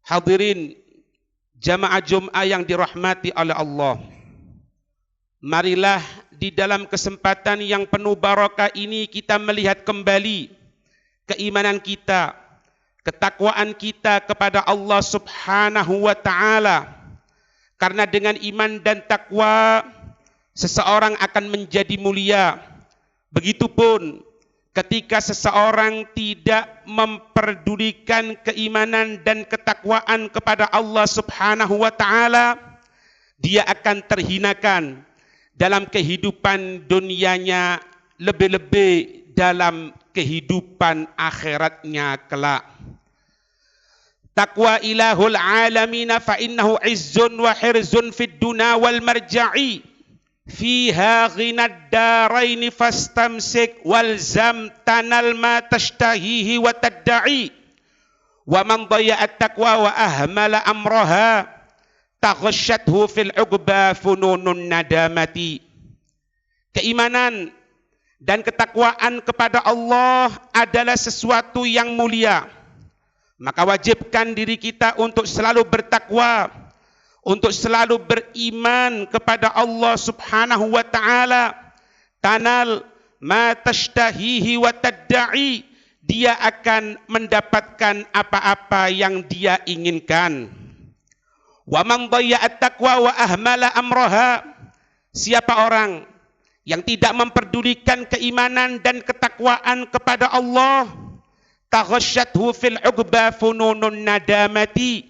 Hadirin jamaah Jum'ah yang dirahmati oleh Allah. Marilah di dalam kesempatan yang penuh barakah ini kita melihat kembali keimanan kita, ketakwaan kita kepada Allah Subhanahu wa taala. Karena dengan iman dan takwa seseorang akan menjadi mulia. Begitupun ketika seseorang tidak memperdulikan keimanan dan ketakwaan kepada Allah Subhanahu wa taala, dia akan terhinakan dalam kehidupan dunianya, lebih-lebih dalam kehidupan akhiratnya kelak. Taqwa ilahul alamina fa innahu izzun wa hirzun fid dunya wal marja'i fiha ghinad daraini fastamsik walzam tanal ma tashtahihi wa tadda'i wa man dayya'at taqwa wa ahmala amraha taghashathu fil uqba fununun nadamati. Keimanan dan ketakwaan kepada Allah adalah sesuatu yang mulia. Maka wajibkan diri kita untuk selalu bertakwa, untuk selalu beriman kepada Allah Subhanahu wa taala. Tanal ma tashtahihi wa tadda'i, dia akan mendapatkan apa-apa yang dia inginkan. Wa man dayya'at taqwa wa ahmala amraha, siapa orang yang tidak memperdulikan keimanan dan ketakwaan kepada Allah, taghashathu fil uqba fununun nadamati,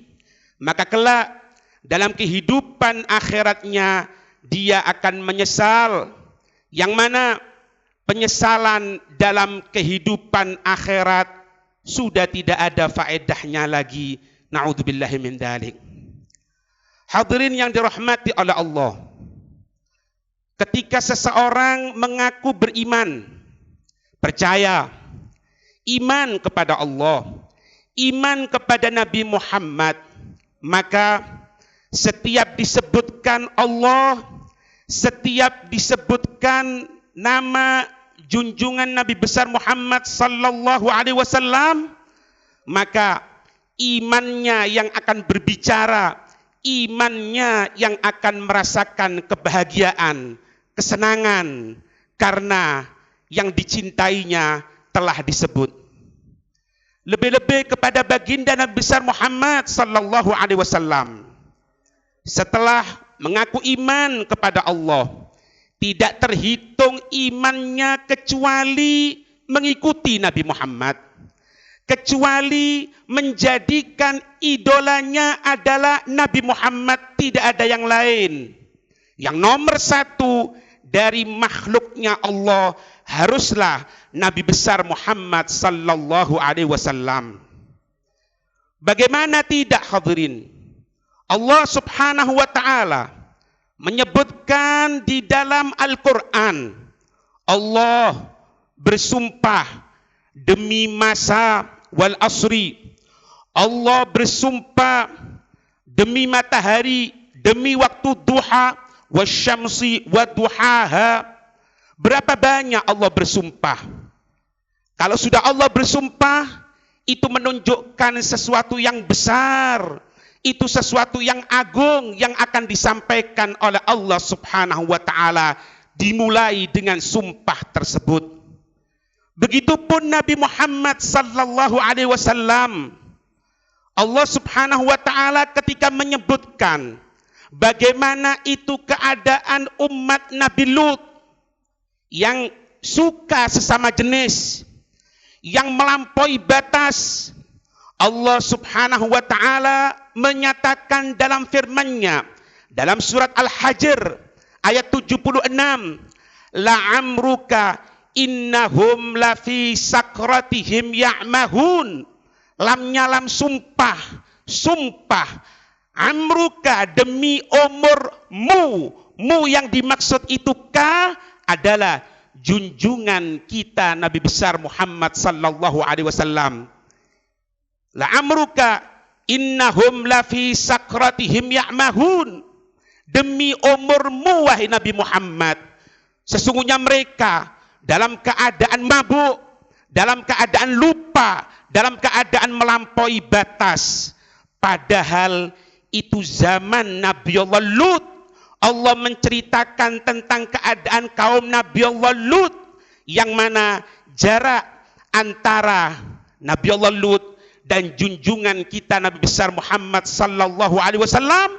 maka kelak dalam kehidupan akhiratnya dia akan menyesal, yang mana penyesalan dalam kehidupan akhirat sudah tidak ada faedahnya lagi. Na'udzubillahi min dzalik. Hadirin yang dirahmati oleh Allah, ketika seseorang mengaku beriman, percaya, iman kepada Allah, iman kepada Nabi Muhammad, maka setiap disebutkan Allah, setiap disebutkan nama junjungan Nabi besar Muhammad sallallahu alaihi wasallam, maka imannya yang akan berbicara, imannya yang akan merasakan kebahagiaan, kesenangan, karena yang dicintainya telah disebut. Lebih-lebih kepada baginda Nabi besar Muhammad sallallahu alaihi wasallam. Setelah mengaku iman kepada Allah, tidak terhitung imannya kecuali mengikuti Nabi Muhammad, kecuali menjadikan idolanya adalah Nabi Muhammad, tidak ada yang lain. Yang nomor satu dari makhluknya Allah haruslah Nabi besar Muhammad sallallahu alaihi wasallam. Bagaimana tidak, hadirin? Allah Subhanahu wa taala menyebutkan di dalam Al-Qur'an, Allah bersumpah demi masa wal asri, Allah bersumpah demi matahari, demi waktu duha, wasyamsi waduhaha. Berapa banyak Allah bersumpah? Kalau sudah Allah bersumpah, itu menunjukkan sesuatu yang besar, itu sesuatu yang agung yang akan disampaikan oleh Allah Subhanahu wa taala, dimulai dengan sumpah tersebut. Begitupun Nabi Muhammad sallallahu alaihi wasallam, Allah Subhanahu wa taala ketika menyebutkan bagaimana itu keadaan umat Nabi Lut yang suka sesama jenis, yang melampaui batas, Allah Subhanahu wa taala menyatakan dalam firman-Nya dalam surat Al-Hajr ayat 76, la'amruka innahum lafi sakratihim ya'mahun. Lamnya lam sumpah, sumpah, amruka demi umurmu, mu yang dimaksud itu ka adalah junjungan kita Nabi besar Muhammad sallallahu alaihi wasallam. La amruka innahum lafi sakratihim ya'mahun, demi umurmu wahai Nabi Muhammad, sesungguhnya mereka dalam keadaan mabuk, dalam keadaan lupa, dalam keadaan melampaui batas. Padahal itu zaman Nabi Allah Lut. Allah menceritakan tentang keadaan kaum Nabi Allah Lut, yang mana jarak antara Nabi Allah Lut dan junjungan kita Nabi besar Muhammad sallallahu alaihi wasallam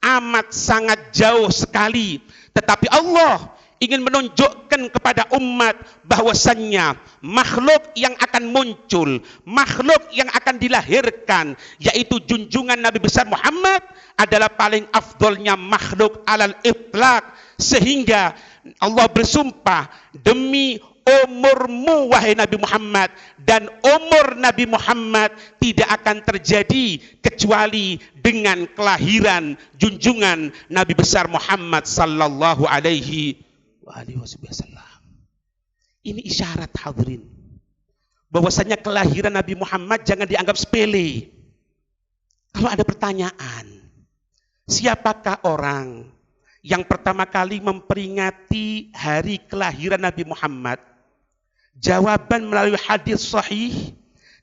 amat sangat jauh sekali. Tetapi Allah ingin menunjukkan kepada umat bahwasannya makhluk yang akan muncul, makhluk yang akan dilahirkan, yaitu junjungan Nabi besar Muhammad adalah paling afdolnya makhluk alal itlaq, sehingga Allah bersumpah, demi umurmu wahai Nabi Muhammad, dan umur Nabi Muhammad tidak akan terjadi kecuali dengan kelahiran junjungan Nabi besar Muhammad sallallahu alaihi wasallam. Ini isyarat hadirin bahwasanya kelahiran Nabi Muhammad jangan dianggap sepele. Kalau ada pertanyaan, siapakah orang yang pertama kali memperingati hari kelahiran Nabi Muhammad? Jawaban melalui hadis sahih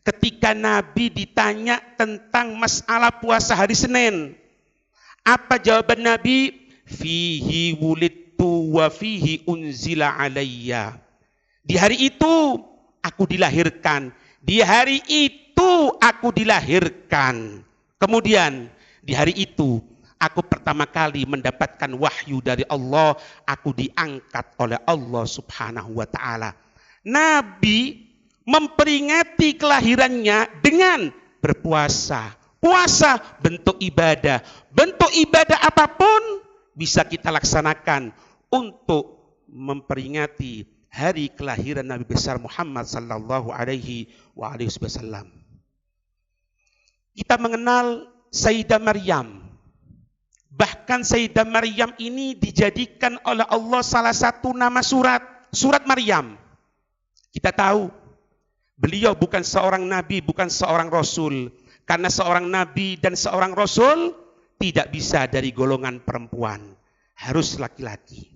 ketika Nabi ditanya tentang masalah puasa hari Senin. Apa jawaban Nabi? Fihi wulidtu wa fihi unzila alayya. Di hari itu aku dilahirkan. Di hari itu aku dilahirkan. Kemudian di hari itu aku pertama kali mendapatkan wahyu dari Allah. Aku diangkat oleh Allah subhanahu wa ta'ala. Nabi memperingati kelahirannya dengan berpuasa. Puasa bentuk ibadah. Bentuk ibadah apapun bisa kita laksanakan untuk memperingati hari kelahiran Nabi besar Muhammad sallallahu alaihi wasallam. Kita mengenal Sayyidah Maryam. Bahkan Sayyidah Maryam ini dijadikan oleh Allah salah satu nama surat Maryam. Kita tahu beliau bukan seorang nabi, bukan seorang rasul. Karena seorang nabi dan seorang rasul tidak bisa dari golongan perempuan, harus laki-laki.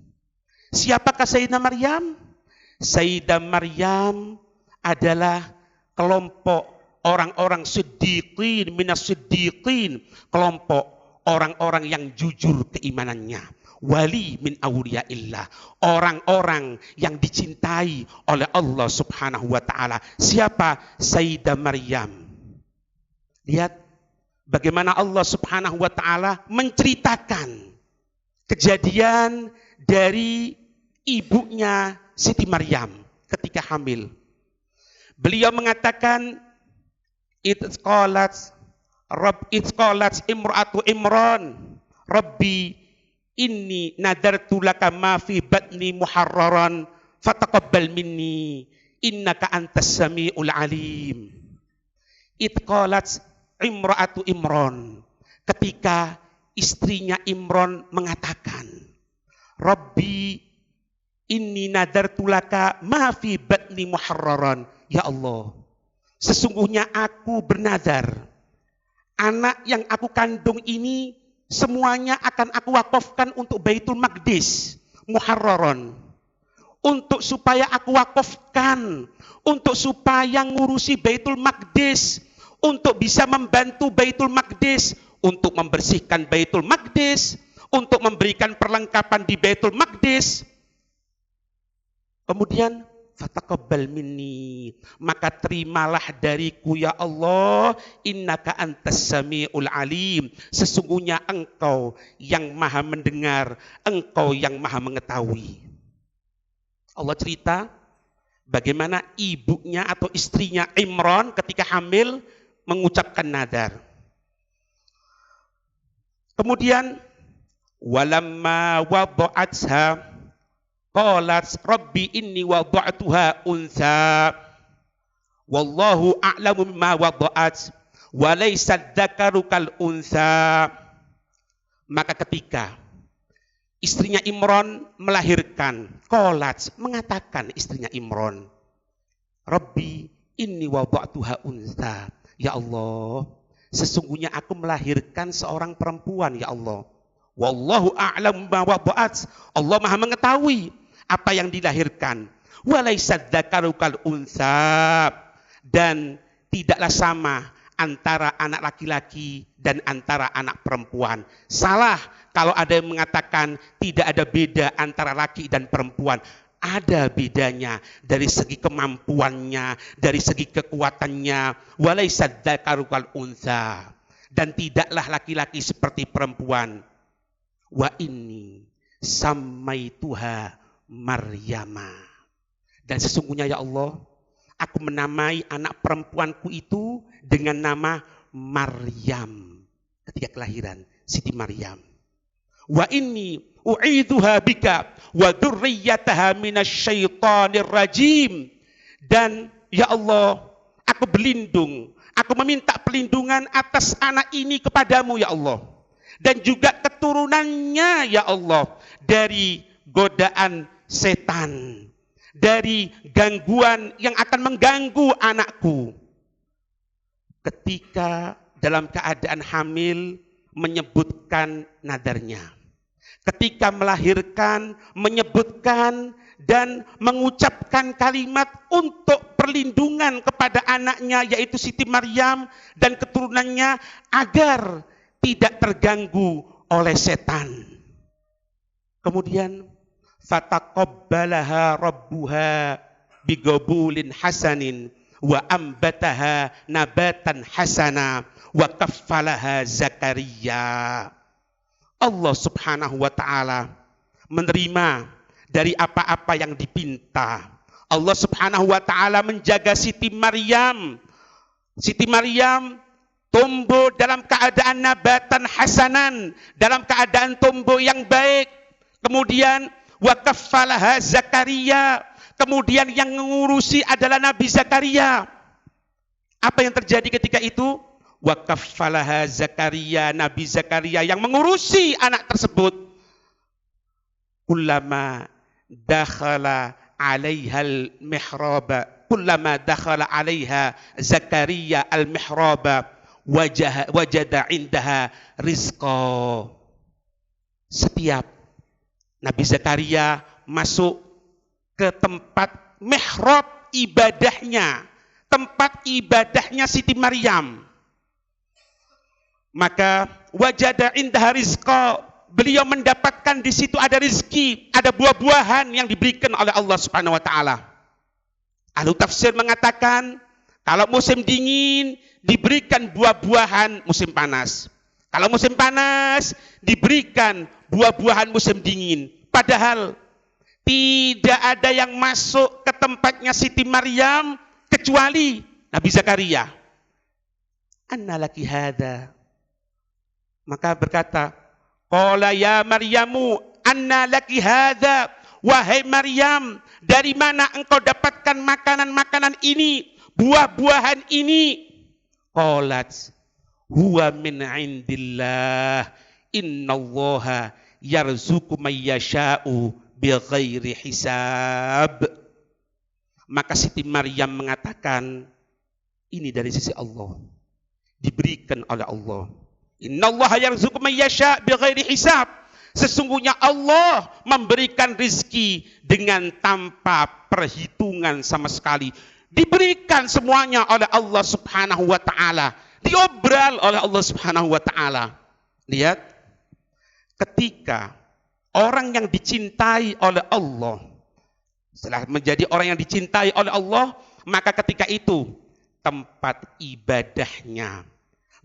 Siapakah Sayyidah Maryam? Sayyidah Maryam adalah kelompok orang-orang siddiqin minas siddiqin, kelompok orang-orang yang jujur keimanannya. Wali min awliyaillah, orang-orang yang dicintai oleh Allah subhanahu wa ta'ala. Siapa? Sayyidah Maryam. Lihat bagaimana Allah subhanahu wa ta'ala menceritakan kejadian dari ibunya Siti Maryam ketika hamil. Beliau mengatakan, Itqalat imra'atu Imran, Rabbi inni nadartu laka ma fi batni muharraran fataqabbal minni innaka antas samiul alim. Itqalat imra'atu Imran, ketika istrinya Imran mengatakan, Rabbi inni nadartu laka ma fi batni muharraran. Ya Allah, sesungguhnya aku bernadar, anak yang aku kandung ini semuanya akan aku wakafkan untuk Baitul Maqdis muharraron, untuk supaya aku wakafkan, untuk supaya ngurusi Baitul Maqdis, untuk bisa membantu Baitul Maqdis, untuk membersihkan Baitul Maqdis, untuk memberikan perlengkapan di Baitul Maqdis. Kemudian fataqabbal minni, maka terimalah dariku ya Allah, innaka antas samiul alim, sesungguhnya engkau yang maha mendengar, engkau yang maha mengetahui. Allah cerita bagaimana ibunya atau istrinya Imran ketika hamil mengucapkan nadar. Kemudian walamma wada'atha qalat rabbi inni wada'tuha untha wallahu a'lamu mimma wada'at wa laysa dzakaru kal untha. Maka ketika istrinya Imran melahirkan, qalat, mengatakan istrinya Imran, Rabbi inni wada'tuha untha, ya Allah, sesungguhnya aku melahirkan seorang perempuan ya Allah. Wallahu a'lamu bima wada'at, Allah maha mengetahui apa yang dilahirkan. Walaysa dzakaru kal untha, dan tidaklah sama antara anak laki-laki dan antara anak perempuan. Salah kalau ada yang mengatakan tidak ada beda antara laki dan perempuan. Ada bedanya dari segi kemampuannya, dari segi kekuatannya. Walaisa dzakaru kal untha. Dan tidaklah laki-laki seperti perempuan. Wa inni sammaituha Maryama. Dan sesungguhnya ya Allah, aku menamai anak perempuanku itu dengan nama Maryam. Ketika kelahiran Siti Maryam. Wa inni u'idzuha bika wa dzurriyyataha minasyaitonir rajim. Dan ya Allah, aku berlindung, aku meminta perlindungan atas anak ini kepadamu ya Allah. Dan juga keturunannya ya Allah dari godaan setan, dari gangguan yang akan mengganggu anakku. Ketika dalam keadaan hamil menyebutkan nadarnya. Ketika melahirkan menyebutkan dan mengucapkan kalimat untuk perlindungan kepada anaknya yaitu Siti Maryam dan keturunannya agar tidak terganggu oleh setan. Kemudian fataqabbalaha rabbuha bigabulin hasanin wa ambataha nabatan hasana wa kaffalaha Zakaria. Allah Subhanahu wa taala menerima dari apa-apa yang dipinta. Allah Subhanahu wa taala menjaga Siti Maryam. Siti Maryam tumbuh dalam keadaan nabatan hasanan, dalam keadaan tumbuh yang baik. Kemudian wa kaffalaha Zakaria, kemudian yang mengurusi adalah Nabi Zakaria. Apa yang terjadi ketika itu? Wa kaffalaha Zakaria, Nabi Zakaria yang mengurusi anak tersebut. Kullama dakhala 'alaiha al-mihraba, kullama dakhala 'alaiha Zakaria al-mihraba wajada 'indaha rizqa. Setiap Nabi Zakaria masuk ke tempat mihrab ibadahnya, tempat ibadahnya Siti Maryam, maka wajada indaha rizqa, beliau mendapatkan di situ ada rizki, ada buah-buahan yang diberikan oleh Allah Subhanahu wa taala. Ahli tafsir mengatakan kalau musim dingin diberikan buah-buahan musim panas. Kalau musim panas diberikan buah-buahan musim dingin. Padahal tidak ada yang masuk ke tempatnya Siti Maryam kecuali Nabi Zakaria. Anna laki hada. Maka berkata, qala ya Maryamu anna laki hada. Wahai Maryam, dari mana engkau dapatkan makanan-makanan ini, buah-buahan ini? Qalat huwa min indillah innallaha yarzuqu may yasha'u bighairi hisab. Maka Siti Maryam mengatakan, ini dari sisi Allah, diberikan oleh Allah. Innallaha yarzuqu may yasha' bighairi hisab. Sesungguhnya Allah memberikan rizki dengan tanpa perhitungan sama sekali. Diberikan semuanya oleh Allah Subhanahu wa taala, diobral oleh Allah Subhanahu wa taala. Lihat, ketika orang yang dicintai oleh Allah, setelah menjadi orang yang dicintai oleh Allah, maka ketika itu tempat ibadahnya,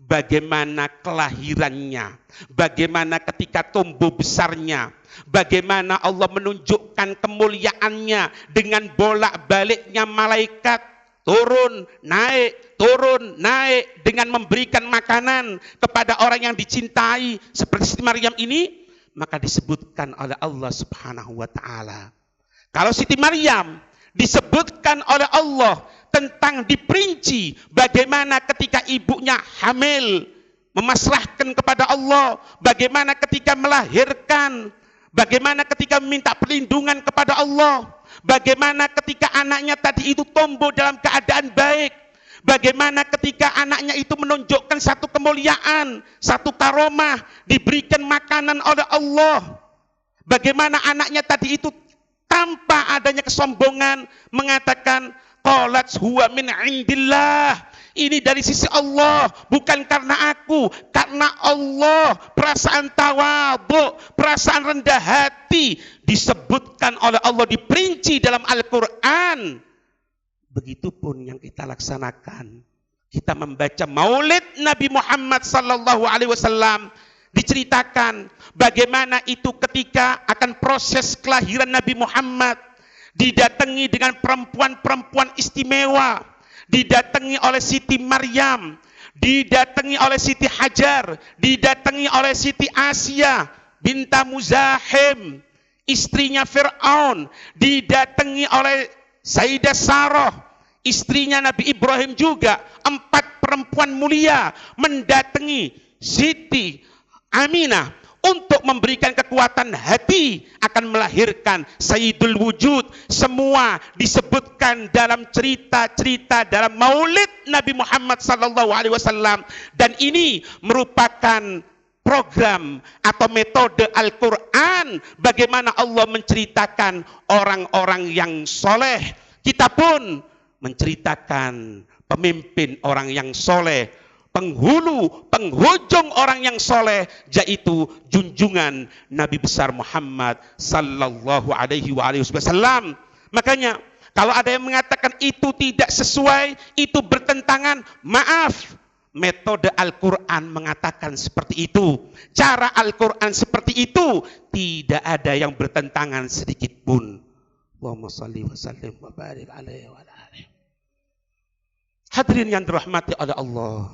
bagaimana kelahirannya, bagaimana ketika tumbuh besarnya, bagaimana Allah menunjukkan kemuliaannya dengan bolak-baliknya malaikat turun naik dengan memberikan makanan kepada orang yang dicintai seperti Siti Maryam ini, maka disebutkan oleh Allah Subhanahu wa taala. Kalau Siti Maryam disebutkan oleh Allah tentang diperinci bagaimana ketika ibunya hamil memasrahkan kepada Allah, bagaimana ketika melahirkan, bagaimana ketika meminta perlindungan kepada Allah, bagaimana ketika anaknya tadi itu tumbuh dalam keadaan baik, bagaimana ketika anaknya itu menunjukkan satu kemuliaan, satu karomah, diberikan makanan oleh Allah, bagaimana anaknya tadi itu tanpa adanya kesombongan mengatakan qalat huwa min indillah, Ini dari sisi Allah, bukan karena aku, karena Allah. Perasaan tawadhu, perasaan rendah hati disebutkan oleh Allah, diperinci dalam Al-Quran. Begitupun yang kita laksanakan. Kita membaca Maulid Nabi Muhammad sallallahu alaihi wasallam, diceritakan bagaimana itu ketika akan proses kelahiran Nabi Muhammad, didatangi dengan perempuan-perempuan istimewa, didatangi oleh Siti Maryam, didatangi oleh Siti Hajar, didatangi oleh Siti Asia binta Muzahim, istrinya Fir'aun, didatangi oleh Sayyidah Sarah, istrinya Nabi Ibrahim juga. 4 perempuan mulia mendatangi Siti Aminah untuk memberikan kekuatan hati akan melahirkan Sayyidul Wujud. Semua disebutkan dalam cerita-cerita dalam Maulid Nabi Muhammad sallallahu alaihi wasallam, dan ini merupakan program atau metode Al-Quran bagaimana Allah menceritakan orang-orang yang soleh. Kita pun menceritakan pemimpin orang yang soleh, penghulu, penghujung orang yang soleh, yaitu junjungan Nabi besar Muhammad sallallahu alaihi wasallam. Makanya kalau ada yang mengatakan itu tidak sesuai, itu bertentangan, maaf, metode Al-Quran mengatakan seperti itu, cara Al-Quran seperti itu, tidak ada yang bertentangan sedikit pun. Allahumma shalli wa sallim wa barik alaihi wa alihi. Hadirin yang dirahmati oleh Allah,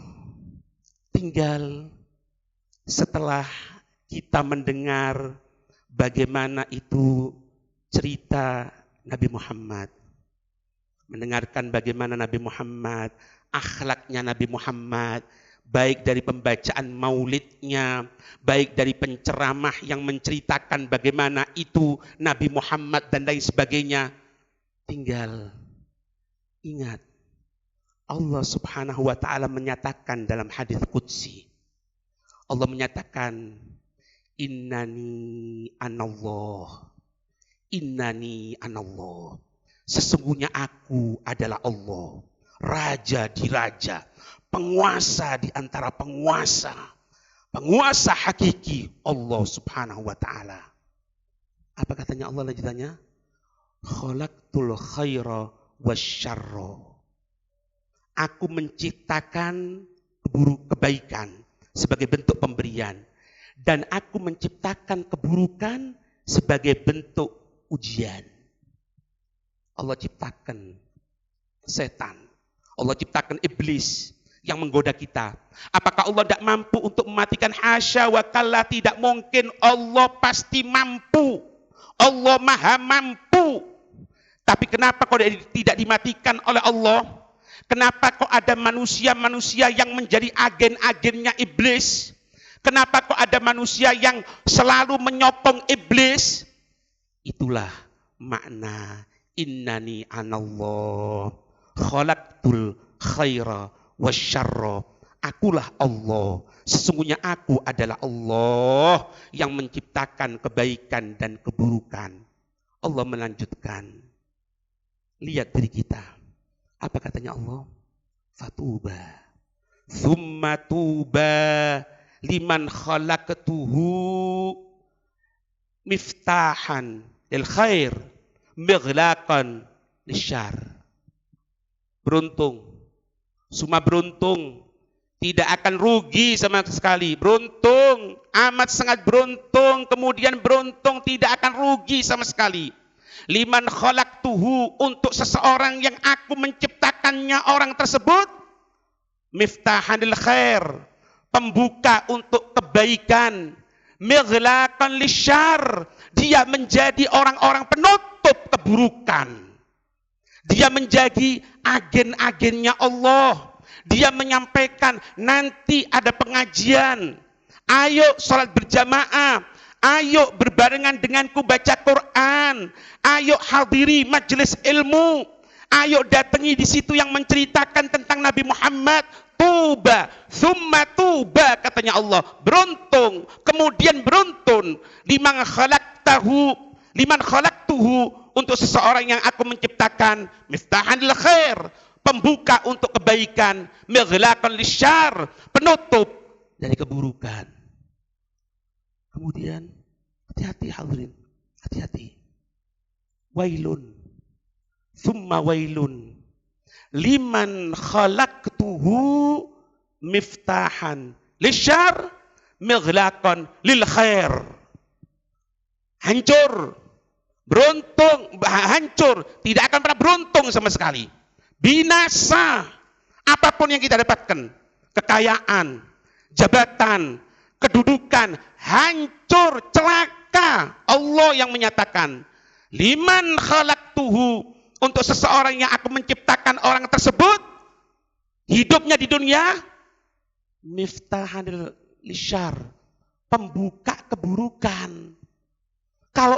tinggal setelah kita mendengar bagaimana itu cerita Nabi Muhammad, mendengarkan bagaimana Nabi Muhammad, akhlaknya Nabi Muhammad, baik dari pembacaan maulidnya, baik dari penceramah yang menceritakan bagaimana itu Nabi Muhammad dan lain sebagainya. Tinggal ingat, Allah subhanahu wa ta'ala menyatakan dalam hadis qudsi, Allah menyatakan, innani anallah, innani anallah, sesungguhnya aku adalah Allah, raja di raja, penguasa di antara penguasa, penguasa hakiki Allah subhanahu wa ta'ala. Apa katanya Allah lanjutannya? Khalaqtul khaira wasyarra, aku menciptakan kebaikan sebagai bentuk pemberian, dan aku menciptakan keburukan sebagai bentuk ujian. Allah ciptakan setan, Allah ciptakan iblis yang menggoda kita. Apakah Allah tidak mampu untuk mematikan? Hasya wa kalla, tidak mungkin. Allah pasti mampu, Allah maha mampu. Tapi kenapa kok tidak dimatikan oleh Allah? Kenapa kok ada manusia-manusia yang menjadi agen-agennya iblis? Kenapa kok ada manusia yang selalu menyokong iblis? Itulah makna innani anallah khalaqtul khaira wasyarra, akulah Allah, sesungguhnya aku adalah Allah yang menciptakan kebaikan dan keburukan. Allah melanjutkan, lihat diri kita. Apa katanya Allah? Fatuba, thumma tuba liman khalaqtuhu miftahan lil khair mighlaqan lisyar. Beruntung, semua beruntung, tidak akan rugi sama sekali. Beruntung, amat sangat beruntung, kemudian beruntung tidak akan rugi sama sekali. Liman khalaqtuhu, untuk seseorang yang aku menciptakannya, orang tersebut miftahanil khair, pembuka untuk kebaikan, mighlaqan lisyar, dia menjadi orang-orang penutup keburukan. Dia menjadi agen-agennya Allah. Dia menyampaikan, nanti ada pengajian, ayo sholat berjamaah, ayo berbarengan denganku baca Quran, ayo hadiri majelis ilmu, ayo datangi di situ yang menceritakan tentang Nabi Muhammad. Tuba, thumma tuba, katanya Allah. Beruntung, kemudian beruntun. Liman khalaqtuhu, untuk seseorang yang aku menciptakan. Miftahanil khair, pembuka untuk kebaikan, mighlaqan lisyarr, penutup dari keburukan. Kemudian hati-hati hadirin, hati-hati. Wailun, thumma wailun, liman khalaqtuhu miftahan lisyarr, mighlaqan lil khair. Hancur, beruntung, hancur, tidak akan pernah beruntung sama sekali. Binasa apapun yang kita dapatkan, kekayaan, jabatan, kedudukan, hancur, celaka. Allah yang menyatakan, liman khalaqtuhu, untuk seseorang yang aku menciptakan orang tersebut, hidupnya di dunia, miftahan lisyarr, pembuka keburukan. Kalau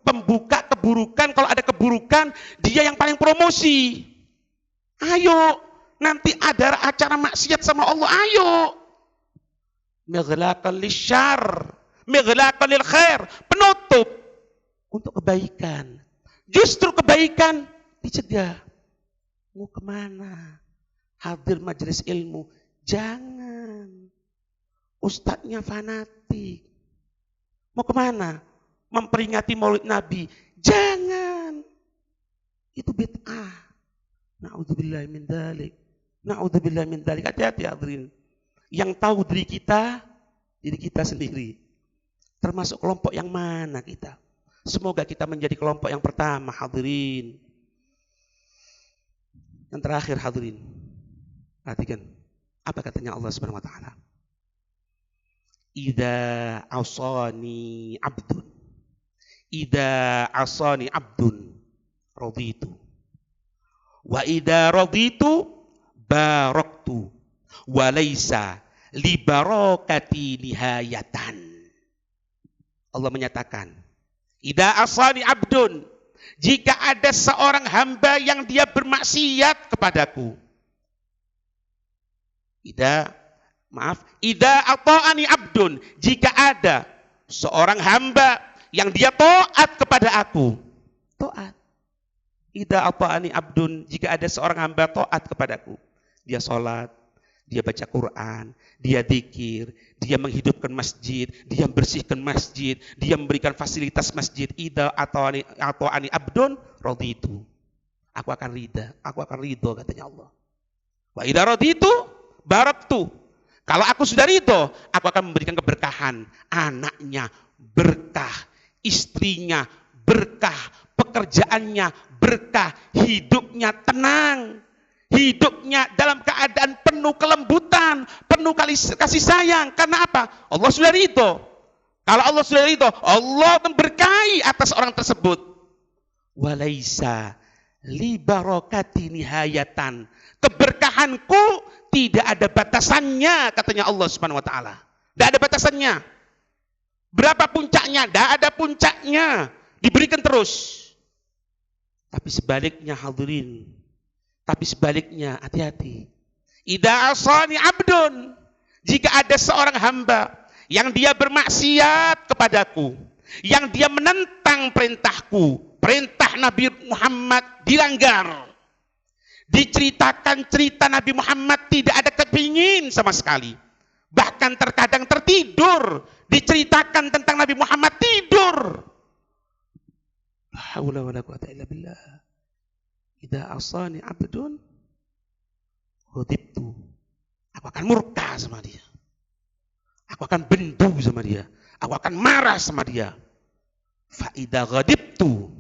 pembuka keburukan, kalau ada keburukan, dia yang paling promosi. Ayo, nanti ada acara maksiat sama Allah, ayo. Mighlaqan lisyarr, mighlaqan lil khair, penutup untuk kebaikan. Justru kebaikan dicegah. Mau kemana? Hadir majelis ilmu, jangan. Ustadznya fanatik. Mau kemana? Memperingati Maulid Nabi, jangan. Itu bid'ah. Na'udzubillahi min dzalik. Na'udzubillahi min dzalik. Hati-hati hadirin. Yang tahu diri kita sendiri. Termasuk kelompok yang mana kita? Semoga kita menjadi kelompok yang pertama hadirin. Yang terakhir hadirin. Perhatikan apa katanya Allah Subhanahu wa taala. Idza asani abdun, idza asani abdun raditu, wa idza raditu baraktu, wa laisa li barakati nihayatan. Allah menyatakan, idza asani abdun, jika ada seorang hamba yang dia bermaksiat kepadaku, idza ata'ani abdun, jika ada seorang hamba yang dia taat kepada aku, taat. Idza ata'ani abdun, jika ada seorang hamba taat kepadaku, dia sholat, dia baca Quran, dia zikir, dia menghidupkan masjid, dia membersihkan masjid, dia memberikan fasilitas masjid. Idza ata'ani abdun raditu, aku akan ridho katanya Allah. Wa idza raditu baraktu, kalau aku sudah ridho, aku akan memberikan keberkahan. Anaknya berkah, istrinya berkah, pekerjaannya berkah, hidupnya tenang, hidupnya dalam keadaan penuh kelembutan, penuh kasih sayang. Karena apa? Allah sudah ridho. Kalau Allah sudah ridho, Allah memberkahi atas orang tersebut. Walaisa li barakati nihayatan, keberkahanku tidak ada batasannya, katanya Allah Subhanahu wa taala. Tidak ada batasannya. Berapa puncaknya? Tidak ada puncaknya. Diberikan terus. Tapi sebaliknya hadirin, tapi sebaliknya hati-hati. Idza asani abdun, jika ada seorang hamba yang dia bermaksiat kepadaku, yang dia menentang perintahku, perintah Nabi Muhammad dilanggar. Diceritakan cerita Nabi Muhammad tidak ada kepingin sama sekali. Bahkan terkadang tertidur. Diceritakan tentang Nabi Muhammad tidur. La haula wala quwwata illa billah. Idza asani abdun ghadibtu, aku akan murka sama dia. Aku akan bendu sama dia. Aku akan marah sama dia. Fa idza ghadibtu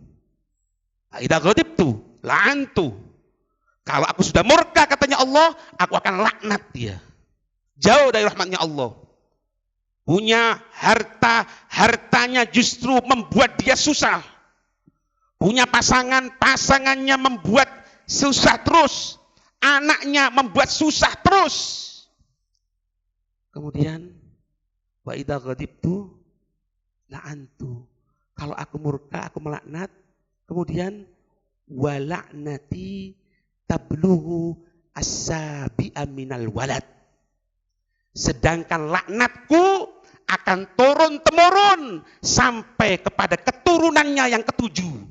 la'antu, kalau aku sudah murka katanya Allah, aku akan laknat dia. Jauh dari rahmatnya Allah. Punya harta, hartanya justru membuat dia susah. Punya pasangan, pasangannya membuat susah terus. Anaknya membuat susah terus. Kemudian, wa idza ghadibtu la'antu, kalau aku murka, aku melaknat. Kemudian, wa la'nati tabluhu as-sabi'a minal walad, sedangkan laknatku akan turun-temurun sampai kepada keturunannya yang ketujuh.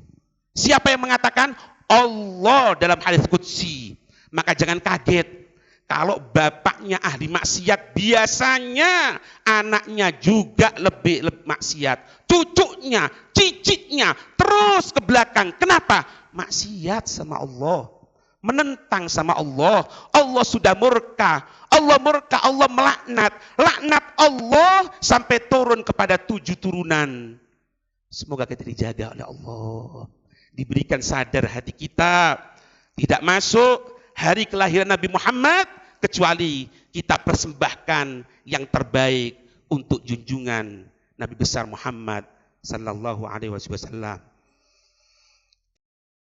Siapa yang mengatakan? Allah dalam hadis qudsi. Maka jangan kaget kalau bapaknya ahli maksiat, biasanya anaknya juga lebih maksiat. Cucunya, cicitnya, terus ke belakang. Kenapa? Maksiat sama Allah. Menentang sama Allah. Allah sudah murka. Allah murka, Allah melaknat. Laknat Allah sampai turun kepada 7 turunan. Semoga kita dijaga oleh Allah. Diberikan sadar hati kita. Tidak masuk hari kelahiran Nabi Muhammad kecuali kita persembahkan yang terbaik untuk junjungan Nabi besar Muhammad sallallahu alaihi wasallam.